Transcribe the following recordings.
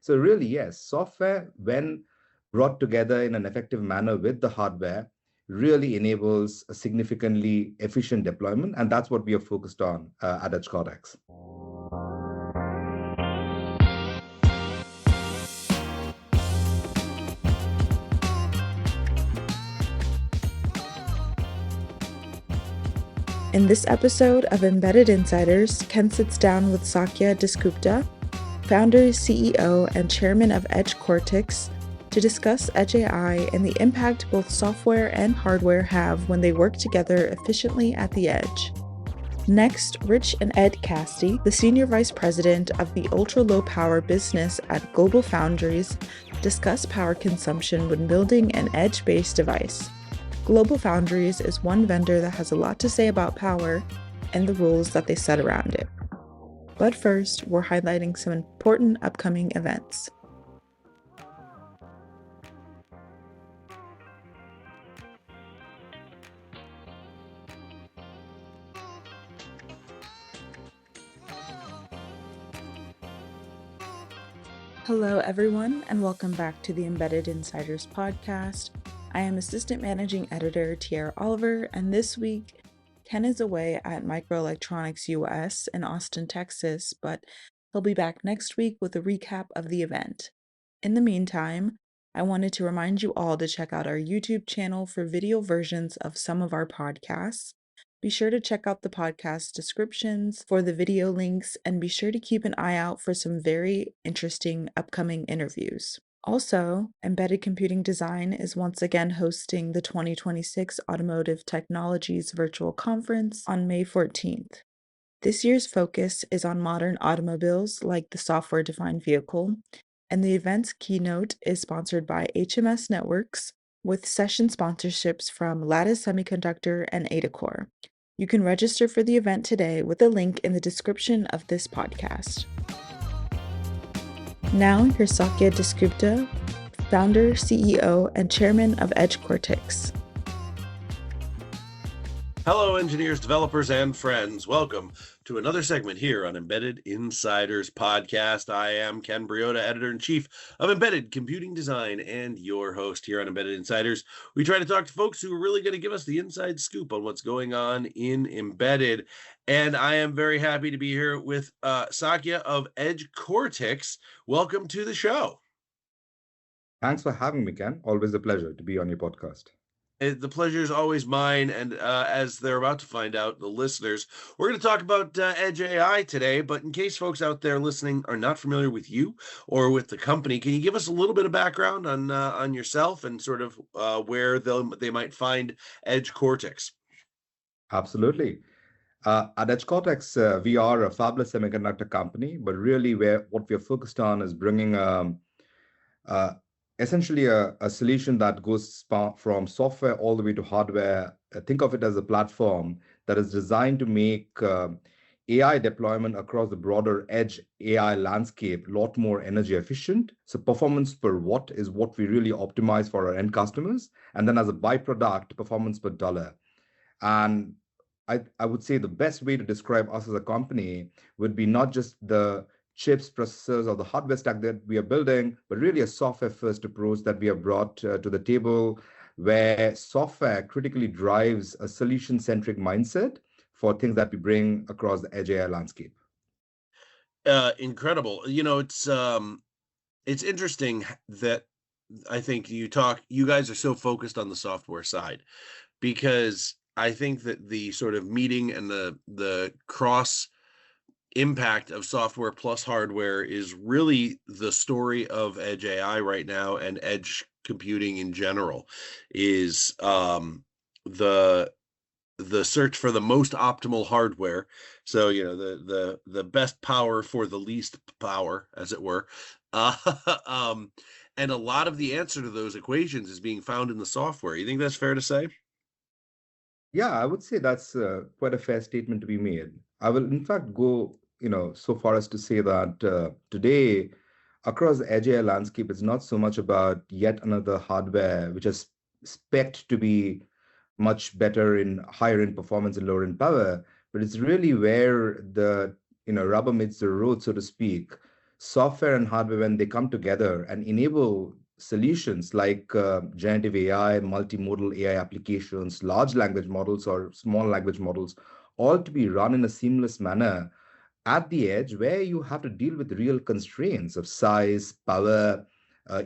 So really, yes, software, when brought together in an effective manner with the hardware, really enables a significantly efficient deployment. And that's what we are focused on at Edge Cortix. In this episode of Embedded Insiders, Ken sits down with Sakyasingha Dasgupta, founder, CEO, and chairman of Edge Cortix, to discuss Edge AI and the impact both software and hardware have when they work together efficiently at the edge. Next, Rich and Ed Casti, the senior vice president of the ultra-low power business at Global Foundries, discuss power consumption when building an edge-based device. Global Foundries is one vendor that has a lot to say about power and the rules that they set around it. But first, we're highlighting some important upcoming events. Hello, everyone, and welcome back to the Embedded Insiders podcast. I am Assistant Managing Editor Tiara Oliver, and this week, Ken is away at Microelectronics US in Austin, Texas, but he'll be back next week with a recap of the event. In the meantime, I wanted to remind you all to check out our YouTube channel for video versions of some of our podcasts. Be sure to check out the podcast descriptions for the video links, and be sure to keep an eye out for some very interesting upcoming interviews. Also, Embedded Computing Design is once again hosting the 2026 Automotive Technologies Virtual Conference on May 14th. This year's focus is on modern automobiles like the software-defined vehicle, and the event's keynote is sponsored by HMS Networks with session sponsorships from Lattice Semiconductor and Adacor. You can register for the event today with a link in the description of this podcast. Now, here's Sakyasingha Dasgupta, founder, CEO, and chairman of Edge Cortix. Hello, engineers, developers, and friends. Welcome to another segment here on Embedded Insiders podcast. I am Ken Briota, editor-in-chief of Embedded Computing Design, and your host here on Embedded Insiders. We try to talk to folks who are really going to give us the inside scoop on what's going on in Embedded. And I am very happy to be here with Sakya of Edge Cortix. Welcome to the show. Thanks for having me, Ken. Always a pleasure to be on your podcast. The pleasure is always mine, and as they're about to find out, the listeners, we're going to talk about Edge AI today, but in case folks out there listening are not familiar with you or with the company, can you give us a little bit of background on yourself and sort of where they might find Edge Cortix? Absolutely. At Edge Cortix, we are a fabless semiconductor company, but really what we're focused on is bringing essentially a solution that goes from software all the way to hardware. Think of it as a platform that is designed to make AI deployment across the broader edge AI landscape a lot more energy efficient. So performance per watt is what we really optimize for our end customers. And then as a byproduct, performance per dollar. And I would say the best way to describe us as a company would be not just the chips, processors, or the hardware stack that we are building, but really a software-first approach that we have brought to the table, where software critically drives a solution-centric mindset for things that we bring across the edge AI landscape. Incredible. You know, it's interesting that I think you guys are so focused on the software side, because I think that the sort of meeting and the cross impact of software plus hardware is really the story of Edge AI right now, and edge computing in general is the search for the most optimal hardware. So, you know, the best power for the least power, as it were. And a lot of the answer to those equations is being found in the software. You think that's fair to say? Yeah, I would say that's quite a fair statement to be made. I will, in fact, go so far as to say that today, across the edge AI landscape, it's not so much about yet another hardware which is spec'd to be much better in higher in performance and lower in power, but it's really where the rubber meets the road, so to speak. software and hardware, when they come together and enable solutions like generative AI, multimodal AI applications, large language models or small language models, all to be run in a seamless manner at the edge where you have to deal with real constraints of size, power,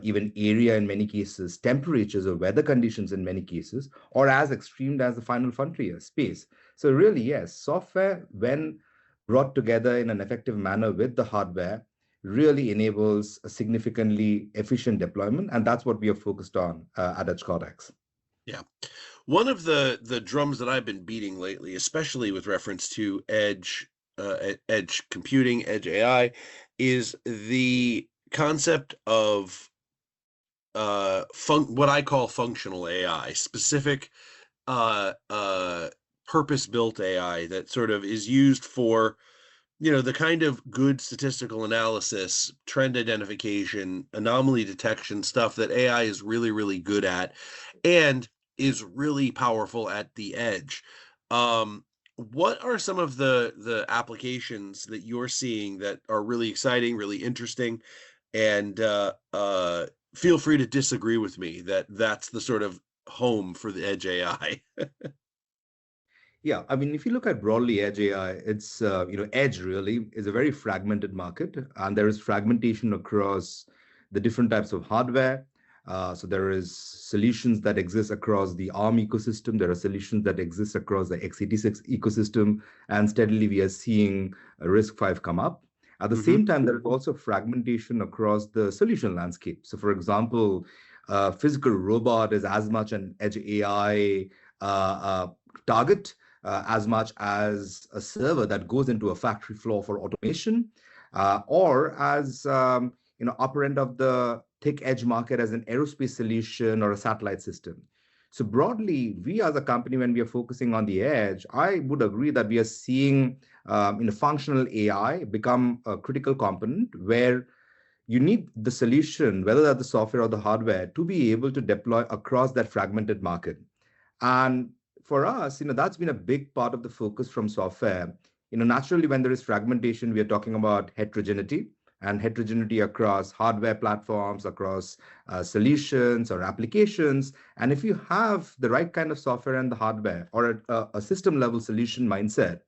even area in many cases, temperatures or weather conditions in many cases, or as extreme as the final frontier, space. So really, yes, software, when brought together in an effective manner with the hardware, really enables a significantly efficient deployment. And that's what we are focused on at Edge Cortix. Yeah. One of the drums that I've been beating lately, especially with reference to edge computing, edge AI, is the concept of what I call functional AI, specific purpose-built AI that sort of is used for, the kind of good statistical analysis, trend identification, anomaly detection stuff that AI is really, really good at and is really powerful at the edge. What are some of the applications that you're seeing that are really exciting, really interesting? And feel free to disagree with me that that's the sort of home for the edge AI. Yeah, I mean, if you look at broadly edge AI, it's edge really is a very fragmented market, and there is fragmentation across the different types of hardware. So there is solutions that exist across the ARM ecosystem. There are solutions that exist across the x86 ecosystem, and steadily we are seeing a RISC-V come up. At the same time, there is also fragmentation across the solution landscape. So, for example, physical robot is as much an edge AI target as much as a server that goes into a factory floor for automation, or as upper end of the thick edge market as an aerospace solution or a satellite system. So broadly, we as a company, when we are focusing on the edge, I would agree that we are seeing functional AI become a critical component where you need the solution, whether that's the software or the hardware, to be able to deploy across that fragmented market. And for us, that's been a big part of the focus from software. Naturally, when there is fragmentation, we are talking about heterogeneity and heterogeneity across hardware platforms, across solutions or applications. And if you have the right kind of software and the hardware or a system level solution mindset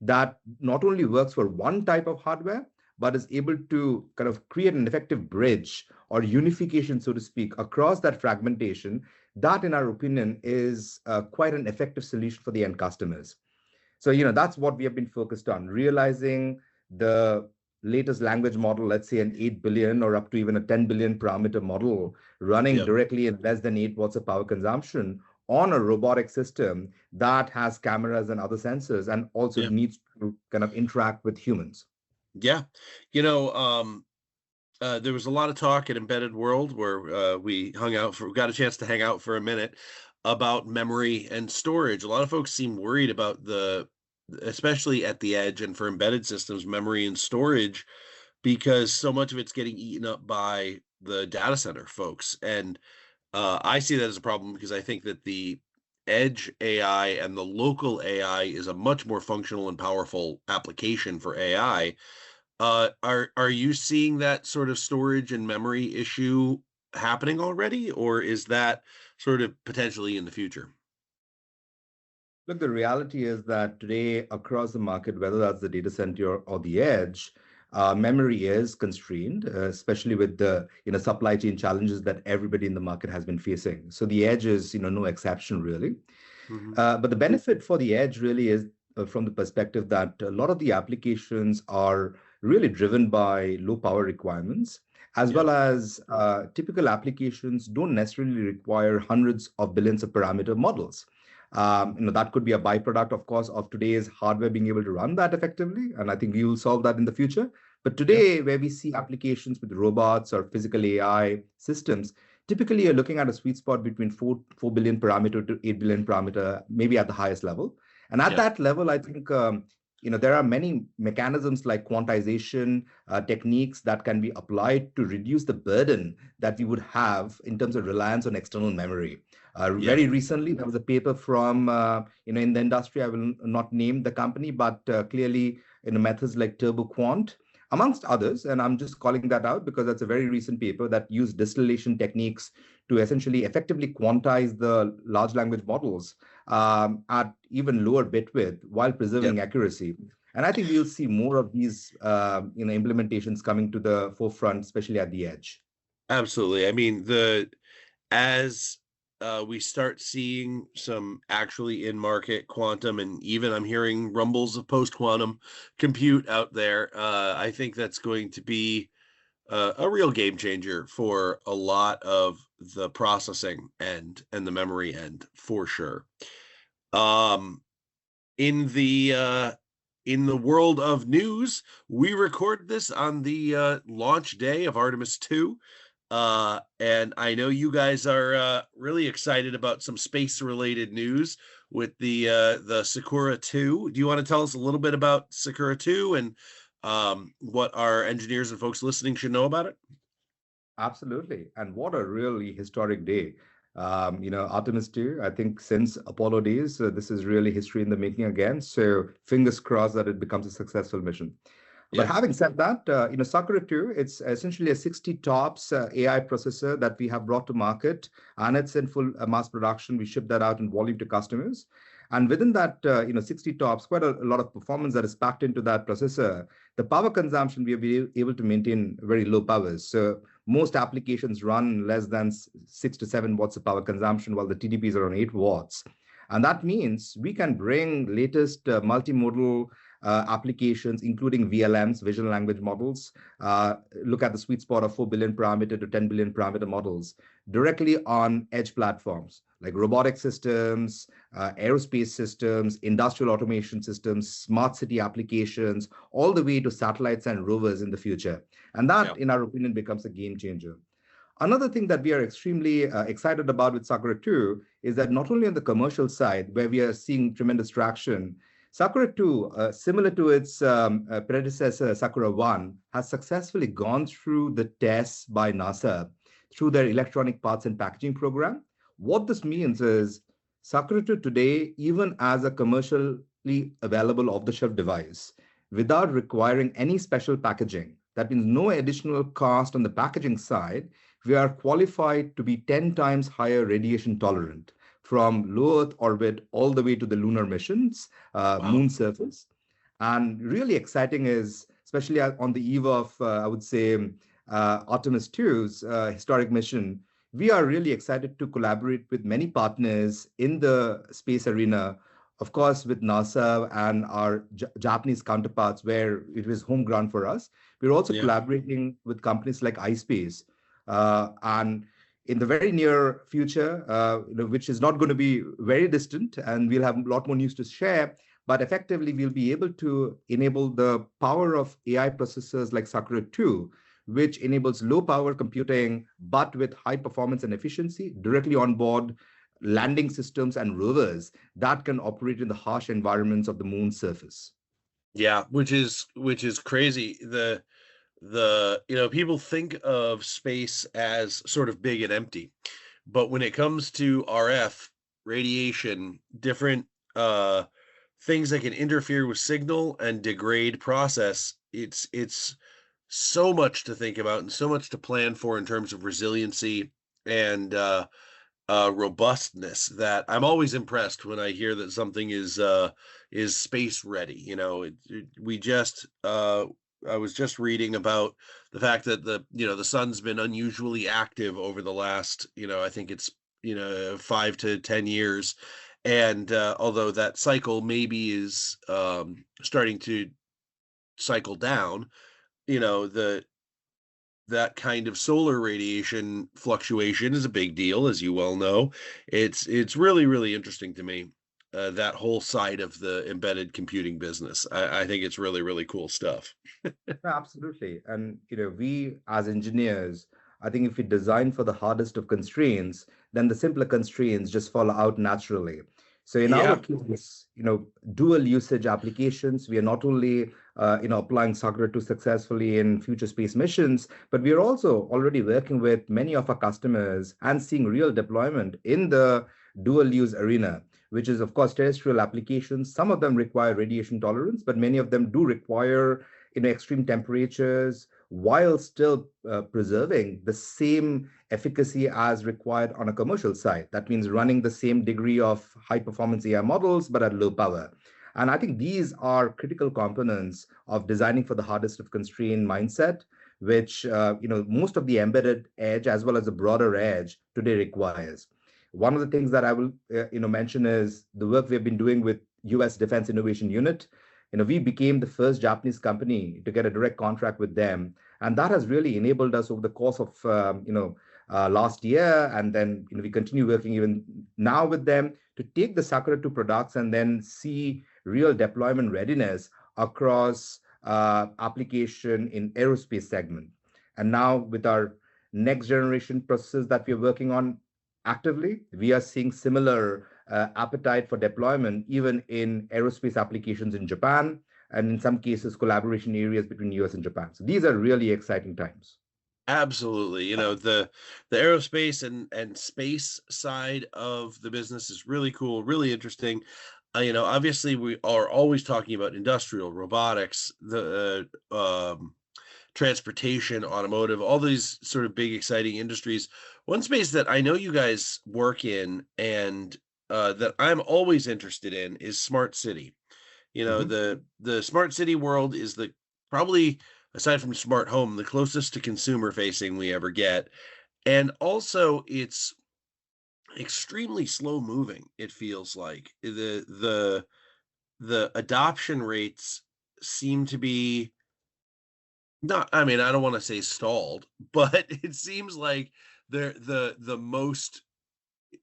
that not only works for one type of hardware, but is able to kind of create an effective bridge or unification, so to speak, across that fragmentation, that, in our opinion, is quite an effective solution for the end customers. So, that's what we have been focused on, realizing the latest language model, let's say an 8 billion or up to even a 10 billion parameter model running directly in less than 8 watts of power consumption on a robotic system that has cameras and other sensors and also needs to kind of interact with humans. Yeah. There was a lot of talk at Embedded World where we got a chance to hang out for a minute about memory and storage. A lot of folks seem worried about especially at the edge and for embedded systems, memory and storage, because so much of it's getting eaten up by the data center folks. And I see that as a problem because I think that the edge AI and the local AI is a much more functional and powerful application for AI. Are you seeing that sort of storage and memory issue happening already, or is that sort of potentially in the future? Look, the reality is that today across the market, whether that's the data center or the edge, memory is constrained, especially with the supply chain challenges that everybody in the market has been facing. So the edge is no exception really. But the benefit for the edge really is from the perspective that a lot of the applications are really driven by low power requirements, as well as typical applications don't necessarily require hundreds of billions of parameter models. That could be a byproduct, of course, of today's hardware being able to run that effectively. And I think we will solve that in the future. But today, where we see applications with robots or physical AI systems, typically you're looking at a sweet spot between 4 billion parameter to 8 billion parameter, maybe at the highest level. And at that level, I think there are many mechanisms like quantization techniques that can be applied to reduce the burden that we would have in terms of reliance on external memory. Very recently, there was a paper from in the industry. I will not name the company, but clearly methods like TurboQuant amongst others. And I'm just calling that out because that's a very recent paper that used distillation techniques to essentially effectively quantize the large language models at even lower bit width while preserving accuracy. And I think we'll see more of these implementations coming to the forefront, especially at the edge. Absolutely. I mean, as we start seeing some actually in-market quantum, and even I'm hearing rumbles of post-quantum compute out there, I think that's going to be a real game changer for a lot of the processing and the memory end, for sure. In the world of news, we record this on the launch day of Artemis 2. And I know you guys are really excited about some space-related news with the Sakura 2. Do you want to tell us a little bit about Sakura 2 and what our engineers and folks listening should know about it? Absolutely. And what a really historic day. Artemis 2, I think since Apollo days, this is really history in the making again. So fingers crossed that it becomes a successful mission. But having said that, Sakura 2, it's essentially a 60 TOPS AI processor that we have brought to market, and it's in full mass production. We ship that out in volume to customers. And within that, 60 TOPS, quite a lot of performance that is packed into that processor. The power consumption, we have been able to maintain very low powers. So most applications run less than 6 to 7 watts of power consumption, while the TDPs are on 8 watts. And that means we can bring latest multimodal applications, including VLMs, vision language models, look at the sweet spot of 4 billion parameter to 10 billion parameter models directly on edge platforms like robotic systems, aerospace systems, industrial automation systems, smart city applications, all the way to satellites and rovers in the future. And that, in our opinion, becomes a game changer. Another thing that we are extremely excited about with Sakura 2 is that not only on the commercial side, where we are seeing tremendous traction, Sakura 2, similar to its predecessor, Sakura 1, has successfully gone through the tests by NASA through their electronic parts and packaging program. What this means is Sakura 2 today, even as a commercially available off-the-shelf device, without requiring any special packaging, that means no additional cost on the packaging side, we are qualified to be 10 times higher radiation tolerant from low Earth orbit all the way to the lunar missions, moon surface. And really exciting is, especially on the eve of, I would say, Artemis 2's historic mission, we are really excited to collaborate with many partners in the space arena, of course, with NASA and our Japanese counterparts, where it was home ground for us. We're also collaborating with companies like iSpace. And in the very near future, which is not going to be very distant, and we'll have a lot more news to share, but effectively we'll be able to enable the power of AI processors like Sakura 2, which enables low power computing, but with high performance and efficiency directly on board landing systems and rovers that can operate in the harsh environments of the moon's surface. Yeah, which is crazy. People think of space as sort of big and empty, but when it comes to RF radiation, different things that can interfere with signal and degrade process, it's so much to think about and so much to plan for in terms of resiliency and robustness that I'm always impressed when I hear that something is space ready. I was just reading about the fact that the sun's been unusually active over the last, I think it's 5 to 10 years. And although that cycle maybe is starting to cycle down, that kind of solar radiation fluctuation is a big deal, as you well know. It's really, really interesting to me, that whole side of the embedded computing business. I think it's really, really cool stuff. Absolutely. And we as engineers, I think if we design for the hardest of constraints, then the simpler constraints just fall out naturally. So in our case, dual usage applications, we are not only applying Sakura 2 successfully in future space missions, but we are also already working with many of our customers and seeing real deployment in the dual use arena, which is, of course, terrestrial applications. Some of them require radiation tolerance, but many of them do require extreme temperatures while still preserving the same efficacy as required on a commercial side. That means running the same degree of high performance AI models, but at low power. And I think these are critical components of designing for the hardest of constraint mindset, which most of the embedded edge as well as the broader edge today requires. One of the things that I will mention is the work we have been doing with U.S. Defense Innovation Unit. We became the first Japanese company to get a direct contract with them, and that has really enabled us over the course of last year, and then we continue working even now with them to take the Sakura 2 products and then see real deployment readiness across application in aerospace segment. And now with our next generation processes that we're working on actively, we are seeing similar appetite for deployment even in aerospace applications in Japan, and in some cases collaboration areas between US and Japan. So these are really exciting times. Absolutely. The aerospace and space side of the business is really cool, really interesting. Obviously we are always talking about industrial, robotics, the transportation, automotive, all these sort of big, exciting industries. One space that I know you guys work in and that I'm always interested in is smart city. The smart city world is probably, aside from smart home, the closest to consumer facing we ever get. And also it's extremely slow moving. It feels like the adoption rates seem to be not, I mean, I don't want to say stalled, but it seems like the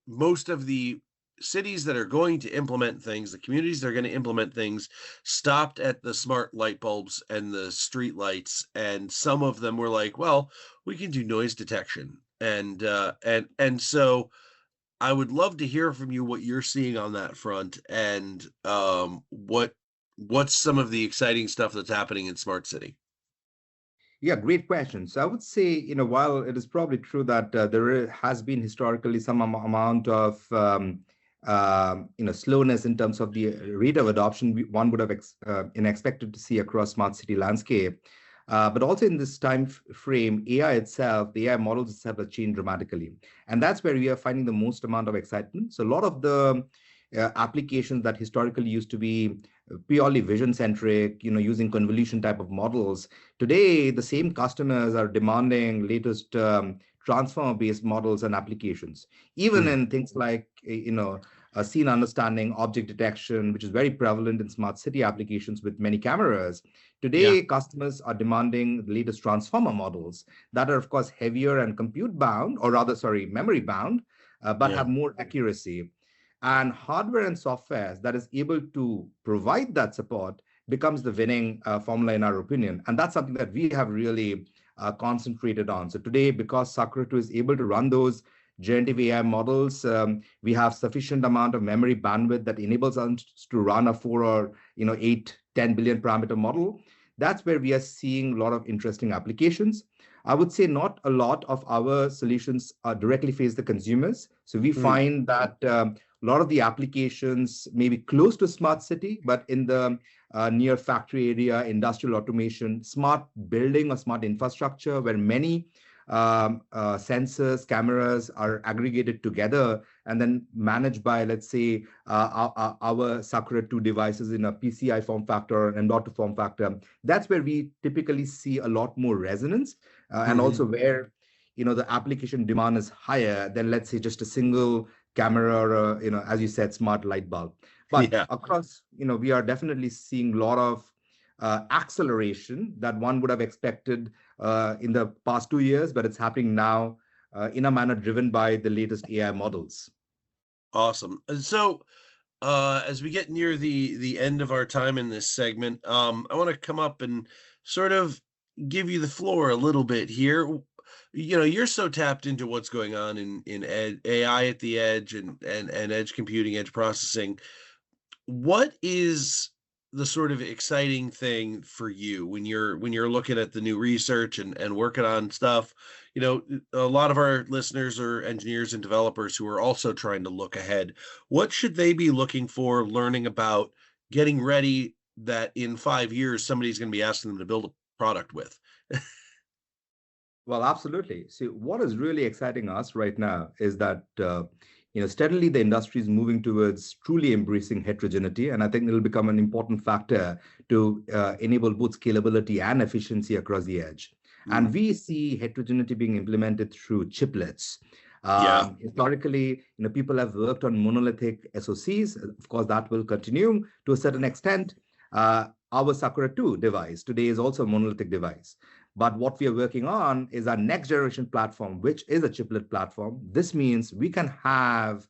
most of the cities that are going to implement things, the communities that are going to implement things, stopped at the smart light bulbs and the street lights, and some of them were like, well, we can do noise detection. And so I would love to hear from you what you're seeing on that front, and what's some of the exciting stuff that's happening in smart city. Yeah, great question. So I would say, while it is probably true that there has been historically some amount of slowness in terms of the rate of adoption one would have expected to see across smart city landscape. But also in this time frame, AI itself, the AI models itself have changed dramatically. And that's where we are finding the most amount of excitement. So a lot of the applications that historically used to be purely vision centric, using convolution type of models, today the same customers are demanding latest transformer based models and applications, even in things like scene understanding, object detection, which is very prevalent in smart city applications with many cameras. Today, customers are demanding the latest transformer models that are, of course, heavier and compute bound, or rather, sorry, memory bound, but have more accuracy. And hardware and software that is able to provide that support becomes the winning formula, in our opinion. And that's something that we have really concentrated on. So today, because Sakura 2 is able to run those generative AI models, we have sufficient amount of memory bandwidth that enables us to run a 4 or 8, 10 billion parameter model. That's where we are seeing a lot of interesting applications. I would say not a lot of our solutions directly face the consumers. So we find that a lot of the applications may be close to smart city, but in the near factory area, industrial automation, smart building or smart infrastructure, where many sensors, cameras are aggregated together and then managed by, let's say, our Sakura 2 devices in a PCI form factor and M.2 form factor. That's where we typically see a lot more resonance, and also where the application demand is higher than, let's say, just a single camera or as you said, smart light bulb. But across, we are definitely seeing a lot of acceleration that one would have expected in the past 2 years, but it's happening now in a manner driven by the latest AI models. Awesome. And so as we get near the end of our time in this segment, I want to come up and sort of give you the floor a little bit here. You're so tapped into what's going on in AI at the edge and edge computing, edge processing. What is the sort of exciting thing for you when you're looking at the new research and working on stuff? A lot of our listeners are engineers and developers who are also trying to look ahead. What should they be looking for, learning about, getting ready that in 5 years somebody's going to be asking them to build a product with. Well, absolutely. See, what is really exciting us right now is that steadily the industry is moving towards truly embracing heterogeneity, and I think it'll become an important factor to enable both scalability and efficiency across the edge. And we see heterogeneity being implemented through chiplets. Yeah. Historically, people have worked on monolithic SoCs. Of course, that will continue to a certain extent. Our Sakura 2 device today is also a monolithic device. But what we are working on is our next generation platform, which is a chiplet platform. This means we can have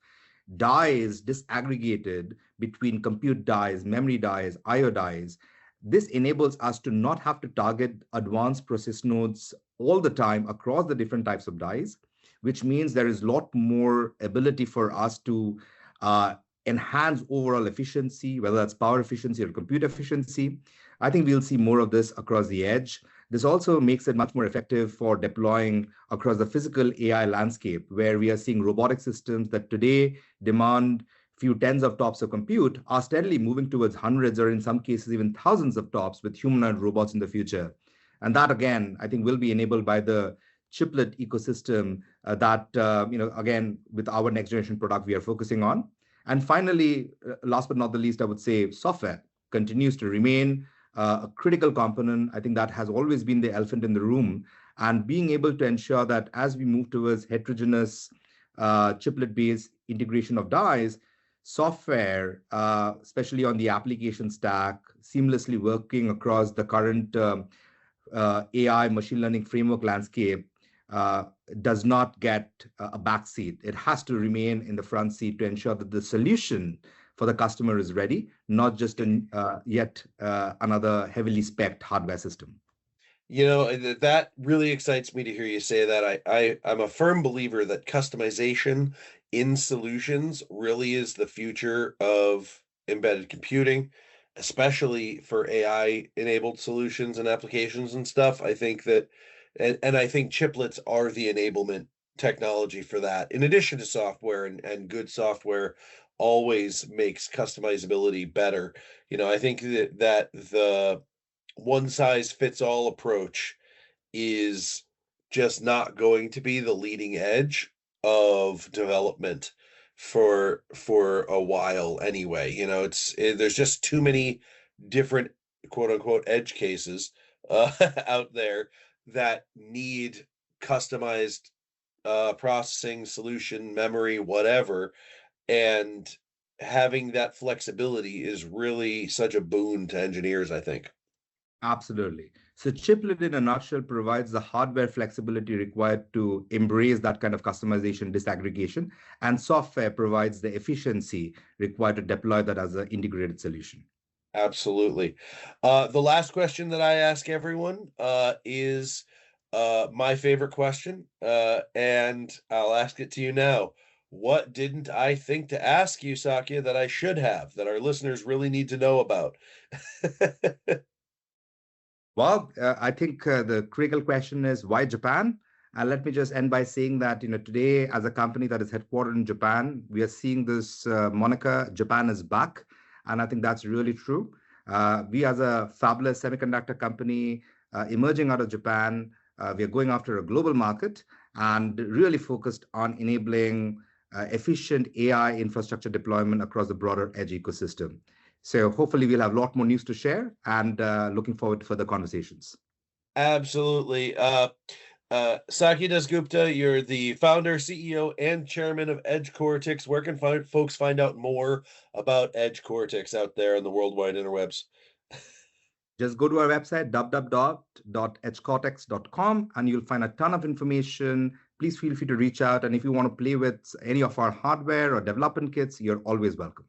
dies disaggregated between compute dies, memory dies, IO dies. This enables us to not have to target advanced process nodes all the time across the different types of dies, which means there is a lot more ability for us to enhance overall efficiency, whether that's power efficiency or compute efficiency. I think we'll see more of this across the edge. This also makes it much more effective for deploying across the physical AI landscape, where we are seeing robotic systems that today demand few tens of TOPS of compute are steadily moving towards hundreds or in some cases even thousands of TOPS with humanoid robots in the future. And that, again, I think will be enabled by the chiplet ecosystem that, again, with our next generation product we are focusing on. And finally, last but not the least, I would say software continues to remain a critical component. I think that has always been the elephant in the room. And being able to ensure that as we move towards heterogeneous chiplet-based integration of dies, software, especially on the application stack, seamlessly working across the current AI machine learning framework landscape, does not get a backseat. It has to remain in the front seat to ensure that the solution for the customer is ready, not just yet another heavily spec'd hardware system. That really excites me to hear you say that. I'm a firm believer that customization in solutions really is the future of embedded computing, especially for AI-enabled solutions and applications and stuff. I think that, and I think chiplets are the enablement technology for that, in addition to software, and good software always makes customizability better. I think that the one size fits all approach is just not going to be the leading edge of development for a while anyway. There's just too many different quote unquote edge cases out there that need customized processing, solution, memory, whatever, and having that flexibility is really such a boon to engineers, I think. Absolutely. So chiplet in a nutshell provides the hardware flexibility required to embrace that kind of customization disaggregation, and software provides the efficiency required to deploy that as an integrated solution. Absolutely. The last question that I ask everyone is my favorite question, and I'll ask it to you now. What didn't I think to ask you, Sakya, that I should have, that our listeners really need to know about? Well, I think the critical question is why Japan? And let me just end by saying that today, as a company that is headquartered in Japan, we are seeing this moniker, Japan is back. And I think that's really true. We, as a fabulous semiconductor company emerging out of Japan, we are going after a global market and really focused on enabling efficient AI infrastructure deployment across the broader edge ecosystem. So hopefully we'll have a lot more news to share, and looking forward to further conversations. Absolutely. Sakyasingha Dasgupta, you're the founder, CEO, and chairman of Edge Cortix. Where can folks find out more about Edge Cortix out there on the worldwide interwebs? Just go to our website, www.edgecortix.com, and you'll find a ton of information. Please feel free to reach out. And if you want to play with any of our hardware or development kits, you're always welcome.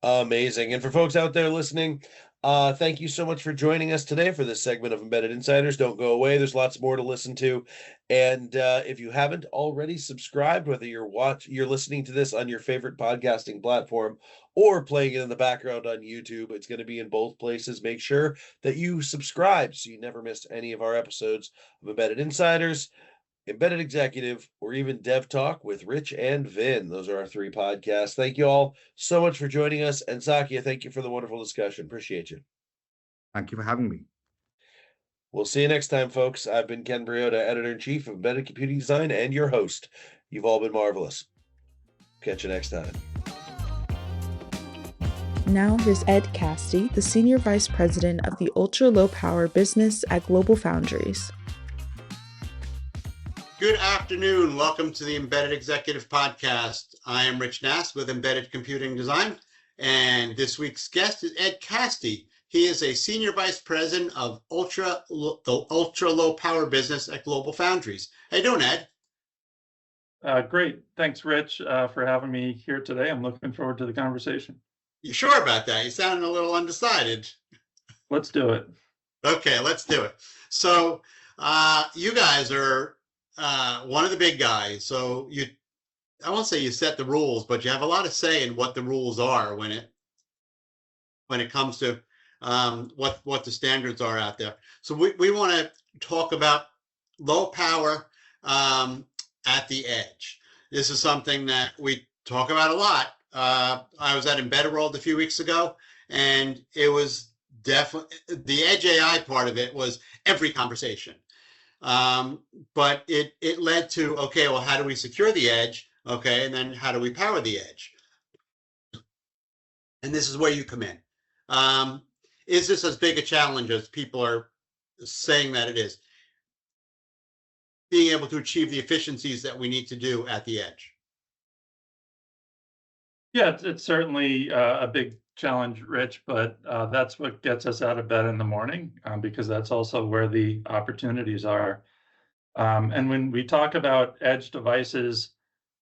Amazing. And for folks out there listening, thank you so much for joining us today for this segment of Embedded Insiders. Don't go away. There's lots more to listen to. And if you haven't already subscribed, whether you're listening to this on your favorite podcasting platform or playing it in the background on YouTube, it's going to be in both places. Make sure that you subscribe so you never miss any of our episodes of Embedded Insiders. Embedded Executive, or even Dev Talk with Rich and Vin. Those are our 3 podcasts. Thank you all so much for joining us. And Sakya, thank you for the wonderful discussion. Appreciate you. Thank you for having me. We'll see you next time, folks. I've been Ken Briota, Editor-in-Chief of Embedded Computing Design, and your host. You've all been marvelous. Catch you next time. Now here's Ed Casti, the Senior Vice President of the Ultra Low Power Business at Global Foundries. Good afternoon. Welcome to the Embedded Executive Podcast. I am Rich Nass with Embedded Computing Design, and this week's guest is Ed Casti. He is a Senior Vice President of the Ultra Low Power Business at Global Foundries. How you doing, Ed? Great. Thanks, Rich, for having me here today. I'm looking forward to the conversation. You sure about that? You sound a little undecided. Let's do it. Okay, let's do it. So you guys are one of the big guys. So I won't say you set the rules, but you have a lot of say in what the rules are when it comes to what the standards are out there. So we want to talk about low power at the edge. This is something that we talk about a lot. I was at Embedded World a few weeks ago, and it was definitely the edge AI part of it was every conversation. But it led to, okay, well, how do we secure the edge? Okay, and then how do we power the edge? And this is where you come in. Is this as big a challenge as people are saying that it is? Being able to achieve the efficiencies that we need to do at the edge. Yeah, it's certainly a big challenge, Rich, but that's what gets us out of bed in the morning because that's also where the opportunities are. And when we talk about edge devices,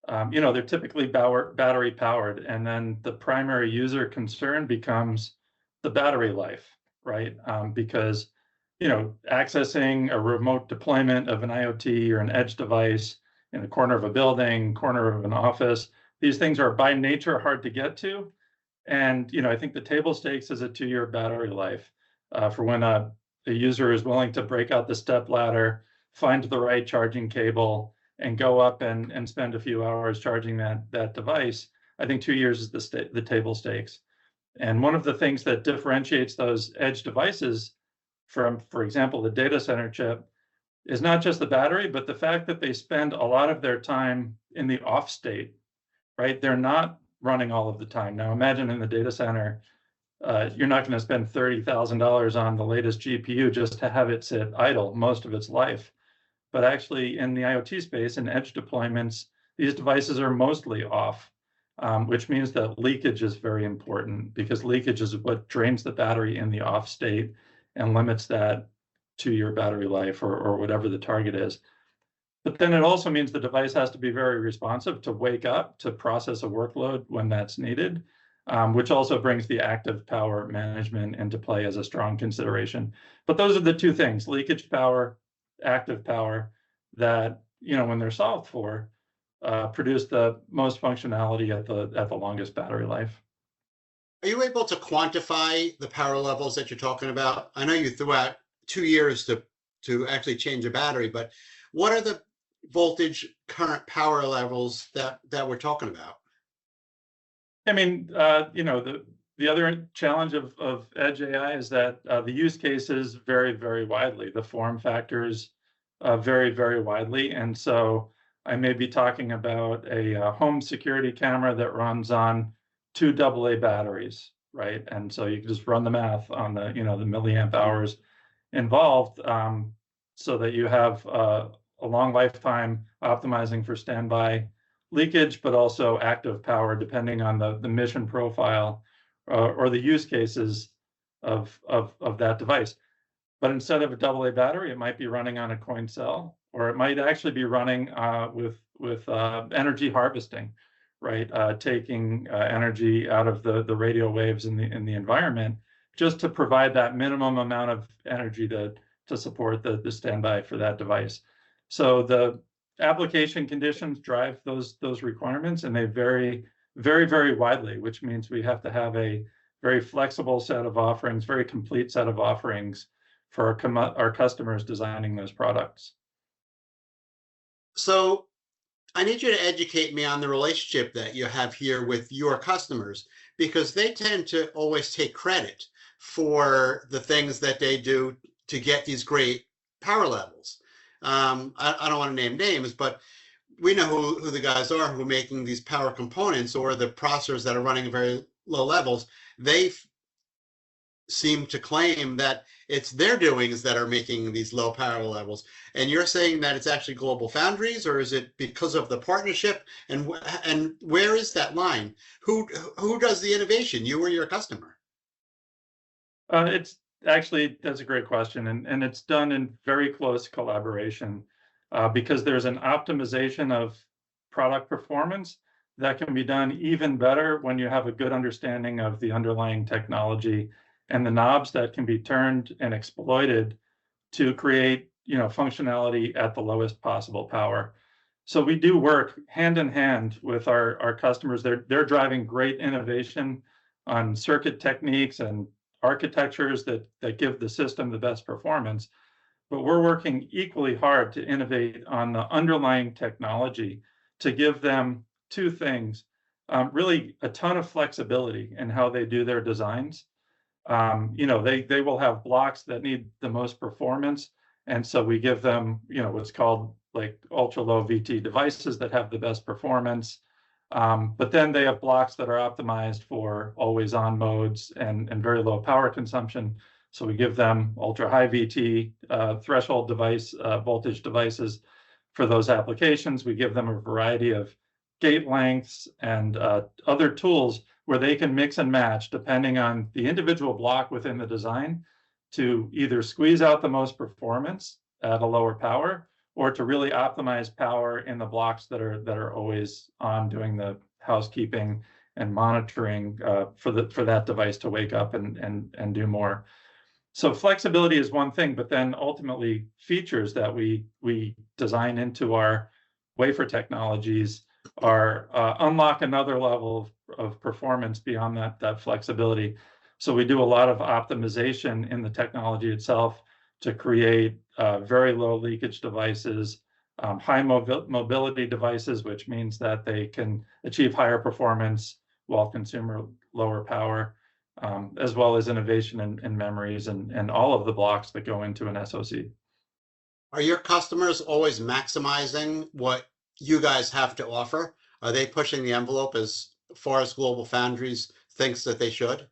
they're typically battery powered, and then the primary user concern becomes the battery life, right? Because, accessing a remote deployment of an IoT or an edge device in the corner of a building, corner of an office, these things are by nature hard to get to. And, I think the table stakes is a 2-year battery life for when a user is willing to break out the step ladder, find the right charging cable, and go up and spend a few hours charging that device. I think 2 years is the table stakes. And one of the things that differentiates those edge devices from, for example, the data center chip is not just the battery, but the fact that they spend a lot of their time in the off state, right? They're not running all of the time. Now, imagine in the data center, you're not going to spend $30,000 on the latest GPU just to have it sit idle most of its life. But actually, in the IoT space, in edge deployments, these devices are mostly off, which means that leakage is very important because leakage is what drains the battery in the off state and limits that 2-year battery life or whatever the target is. But then it also means the device has to be very responsive to wake up, to process a workload when that's needed, which also brings the active power management into play as a strong consideration. But those are the two things, leakage power, active power, that, when they're solved for, produce the most functionality at the longest battery life. Are you able to quantify the power levels that you're talking about? I know you threw out 2 years to actually change a battery, but what are the voltage current power levels that we're talking about? I mean, the other challenge of edge AI is that the use cases vary very widely. The form factors vary very widely. And so I may be talking about a home security camera that runs on 2 AA batteries, right? And so you can just run the math on the milliamp hours involved so that you have a long lifetime optimizing for standby leakage, but also active power, depending on the mission profile or the use cases of that device. But instead of a AA battery, it might be running on a coin cell, or it might actually be running with energy harvesting, right? Taking energy out of the radio waves in the environment, just to provide that minimum amount of energy to support the standby for that device. So the application conditions drive those requirements, and they vary very, very widely, which means we have to have a very flexible set of offerings, very complete set of offerings for our customers designing those products. So I need you to educate me on the relationship that you have here with your customers, because they tend to always take credit for the things that they do to get these great power levels. I don't want to name names, but we know who the guys are who are making these power components or the processors that are running at very low levels. They seem to claim that it's their doings that are making these low power levels. And you're saying that it's actually Global Foundries, or is it because of the partnership? And where is that line? Who does the innovation, you or your customer? It's actually, that's a great question, and it's done in very close collaboration because there's an optimization of product performance that can be done even better when you have a good understanding of the underlying technology and the knobs that can be turned and exploited to create, functionality at the lowest possible power. So we do work hand in hand with our customers. They're driving great innovation on circuit techniques and architectures that give the system the best performance. But we're working equally hard to innovate on the underlying technology to give them two things, really a ton of flexibility in how they do their designs. They will have blocks that need the most performance, and so we give them, what's called like ultra low VT devices that have the best performance. But then they have blocks that are optimized for always on modes and very low power consumption. So we give them ultra high VT threshold device voltage devices for those applications. We give them a variety of gate lengths and other tools where they can mix and match depending on the individual block within the design to either squeeze out the most performance at a lower power or to really optimize power in the blocks that are always on, doing the housekeeping and monitoring for that device to wake up and do more. So flexibility is one thing, but then ultimately features that we design into our wafer technologies are unlock another level of performance beyond that flexibility. So we do a lot of optimization in the technology itself to create very low leakage devices, high mobility devices, which means that they can achieve higher performance while consuming lower power, as well as innovation in memories and all of the blocks that go into an SoC. Are your customers always maximizing what you guys have to offer? Are they pushing the envelope as far as Global Foundries thinks that they should?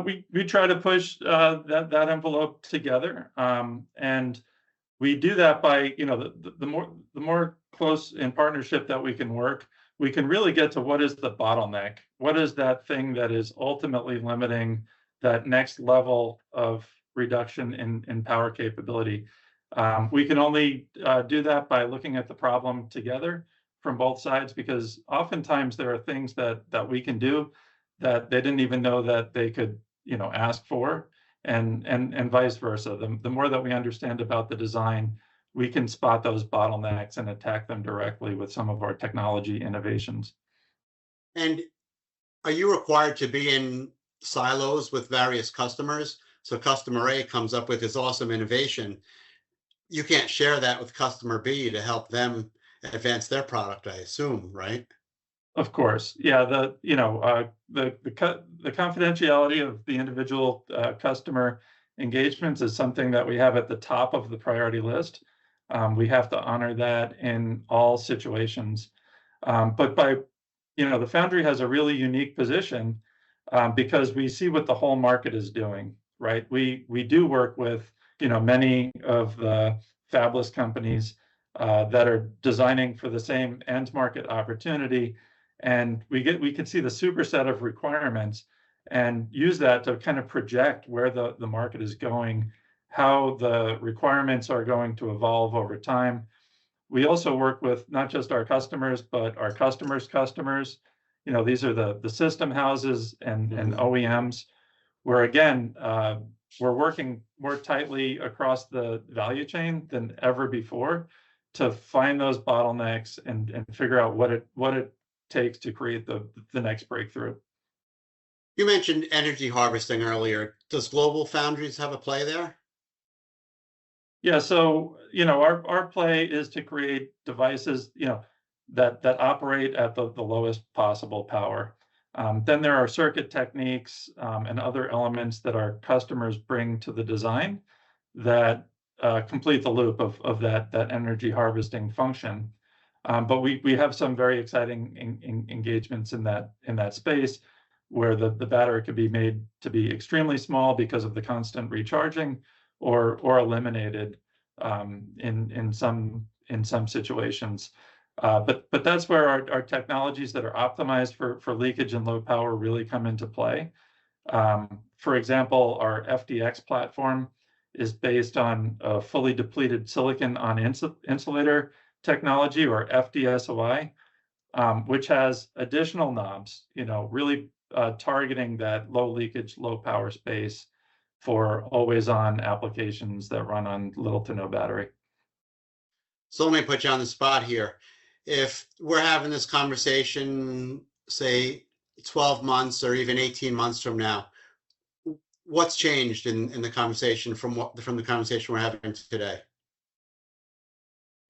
We try to push that envelope together, and we do that by, the more close in partnership that we can work, we can really get to what is the bottleneck, what is that thing that is ultimately limiting that next level of reduction in power capability. We can only do that by looking at the problem together from both sides, because oftentimes there are things that we can do that they didn't even know that they could, ask for, and vice versa. The more that we understand about the design, we can spot those bottlenecks and attack them directly with some of our technology innovations. And are you required to be in silos with various customers? So customer A comes up with this awesome innovation. You can't share that with customer B to help them advance their product, I assume, right? Of course, yeah. The confidentiality of the individual customer engagements is something that we have at the top of the priority list. We have to honor that in all situations. But the foundry has a really unique position because we see what the whole market is doing, right? We do work with many of the fabless companies that are designing for the same end market opportunity, and we can see the superset of requirements and use that to kind of project where the market is going, how the requirements are going to evolve over time. We also work with not just our customers, but our customers' customers. These are the system houses and OEMs, where again, we're working more tightly across the value chain than ever before to find those bottlenecks and figure out what it takes to create the next breakthrough. You mentioned energy harvesting earlier. Does Global Foundries have a play there? Yeah, so our play is to create devices that operate at the lowest possible power. Then there are circuit techniques and other elements that our customers bring to the design that complete the loop of that energy harvesting function. But we have some very exciting engagements in that space where the battery could be made to be extremely small because of the constant recharging, or eliminated in some situations. But that's where our technologies that are optimized for leakage and low power really come into play. For example, our FDX platform is based on a fully depleted silicon on insulator technology, or FDSOI, which has additional knobs, really targeting that low leakage, low power space for always on applications that run on little to no battery. So let me put you on the spot here. If we're having this conversation, say 12 months or even 18 months from now, what's changed in the conversation from the conversation we're having today?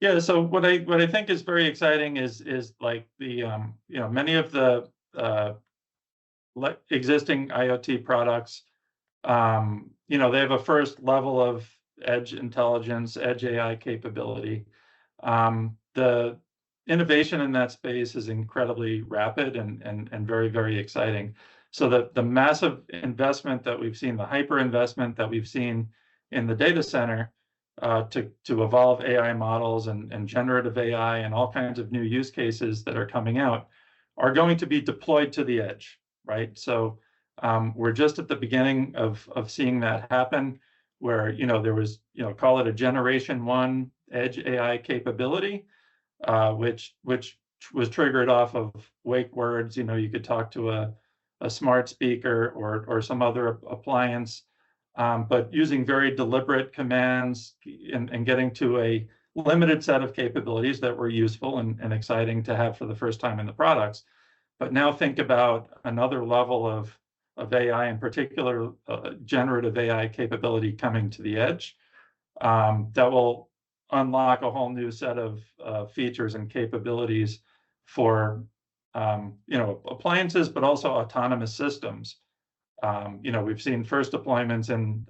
Yeah, so what I think is very exciting is like the many of the existing IoT products, they have a first level of edge intelligence, edge AI capability. The innovation in that space is incredibly rapid and very, very exciting. So the massive investment that we've seen, the hyper investment that we've seen in the data center to evolve AI models and generative AI and all kinds of new use cases that are coming out are going to be deployed to the edge, right? So we're just at the beginning of seeing that happen, where there was call it a generation 1 edge AI capability, which was triggered off of wake words. You could talk to a smart speaker or some other appliance, but using very deliberate commands and getting to a limited set of capabilities that were useful and exciting to have for the first time in the products. But now think about another level of AI, in particular generative AI capability coming to the edge, that will unlock a whole new set of features and capabilities for appliances, but also autonomous systems. We've seen first deployments in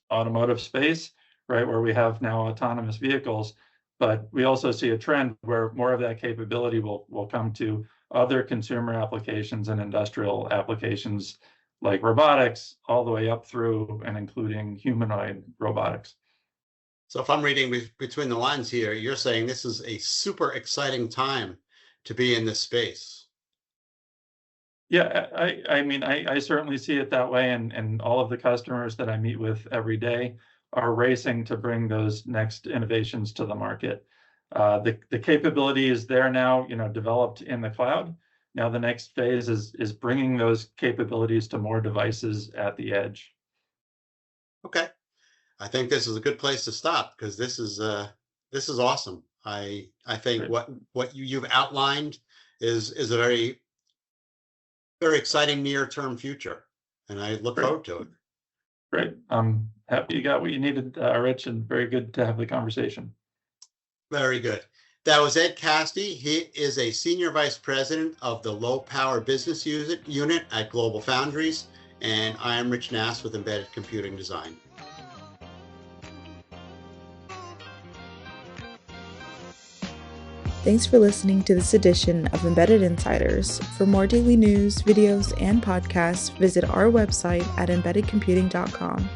automotive space, right, where we have now autonomous vehicles, but we also see a trend where more of that capability will come to other consumer applications and industrial applications, like robotics, all the way up through and including humanoid robotics. So if I'm reading between the lines here, you're saying this is a super exciting time to be in this space. Yeah, I mean, I certainly see it that way, and all of the customers that I meet with every day are racing to bring those next innovations to the market. The capability is there now, developed in the cloud. Now the next phase is bringing those capabilities to more devices at the edge. Okay, I think this is a good place to stop, because this is awesome. I think Great. what you've outlined is a very, very exciting near-term future, and I look Great. forward to it. Great. I'm happy you got what you needed, Rich, and very good to have the conversation. Very good. That was Ed Casti. He is a Senior Vice President of the Low Power Business Unit at Global Foundries, and I am Rich Nass with Embedded Computing Design. Thanks for listening to this edition of Embedded Insiders. For more daily news, videos, and podcasts, visit our website at embeddedcomputing.com.